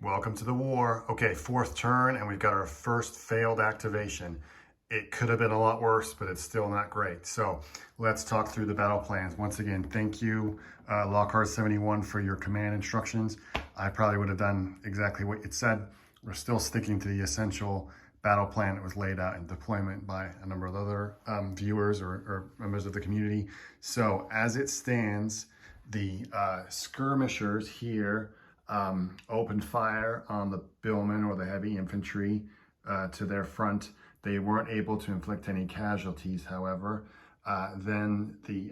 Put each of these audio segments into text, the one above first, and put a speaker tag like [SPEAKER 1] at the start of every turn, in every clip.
[SPEAKER 1] Welcome to the war. Okay, fourth turn, and we've got our first failed activation. It could have been a lot worse, but it's still not great. So let's talk through the battle plans. Once again, thank you, Lockhart 71, for your command instructions. I probably would have done exactly what it said. We're still sticking to the essential battle plan that was laid out in deployment by a number of other viewers or members of the community. So as it stands, the skirmishers here opened fire on the billmen or the heavy infantry to their front. They weren't able to inflict any casualties, however. Then the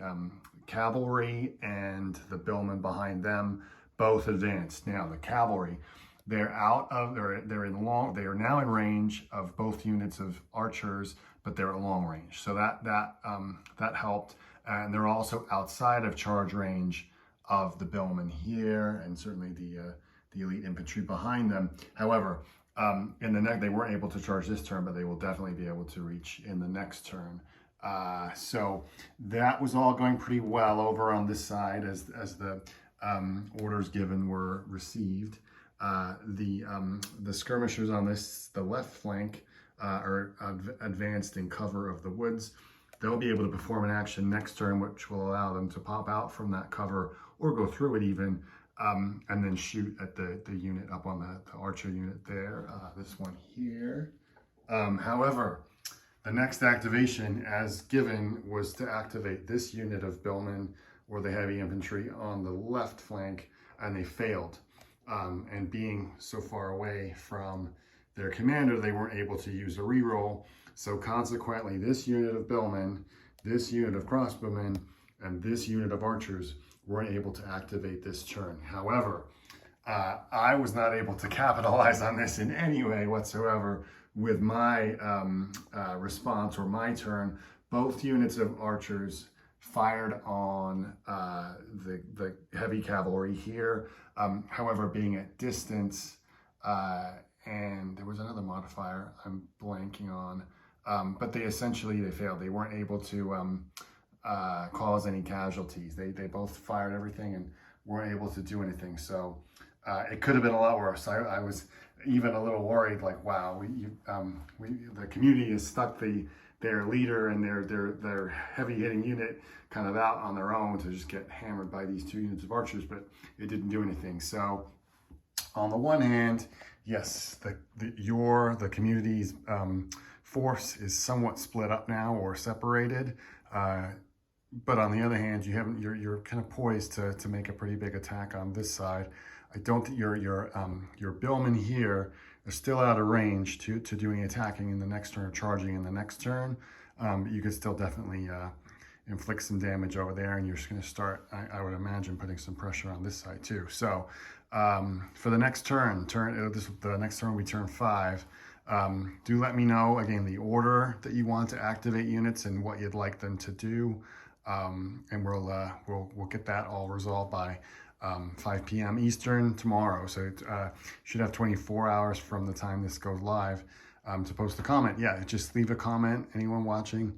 [SPEAKER 1] cavalry and the billmen behind them both advanced. Now the cavalry, they are now in range of both units of archers, but they're at long range. So that helped, and they're also outside of charge range of the billmen here, and certainly the elite infantry behind them. However, in the next, they weren't able to charge this turn, but they will definitely be able to reach in the next turn. So that was all going pretty well over on this side as the orders given were received. The skirmishers on the left flank are advanced in cover of the woods. They'll be able to perform an action next turn, which will allow them to pop out from that cover or go through it even, and then shoot at the unit up on the archer unit there, this one here. However, the next activation as given was to activate this unit of billmen or the heavy infantry on the left flank, and they failed. And being so far away from their commander, they weren't able to use a reroll. So consequently, this unit of billmen, this unit of crossbowmen, and this unit of archers weren't able to activate this turn. However, I was not able to capitalize on this in any way whatsoever with my response or my turn. Both units of archers fired on the heavy cavalry here. However, being at distance, and there was another modifier I'm blanking on, but they failed. They weren't able to cause any casualties. They both fired everything and weren't able to do anything. So it could have been a lot worse. I was even a little worried, like, wow, the community has stuck their leader and their heavy hitting unit kind of out on their own to just get hammered by these two units of archers, but it didn't do anything. So on the one hand, yes, the community's force is somewhat split up now or separated. But on the other hand, you're kind of poised to make a pretty big attack on this side. I don't think your billmen here are still out of range to doing attacking in the next turn or charging in the next turn. But you could still definitely inflict some damage over there, and you're just going to start, I would imagine, putting some pressure on this side too. So for the next turn, the next turn will be turn 5. Do let me know again the order that you want to activate units and what you'd like them to do, and we'll get that all resolved by 5 p.m. Eastern tomorrow. So it should have 24 hours from the time this goes live to post a comment. Yeah, just leave a comment, anyone watching,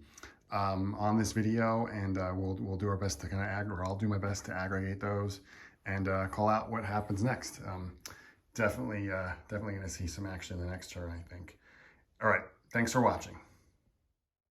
[SPEAKER 1] on this video, and we'll do our best to kind of I'll do my best to aggregate those and call out what happens next. Definitely going to see some action in the next turn, I think. All right, thanks for watching.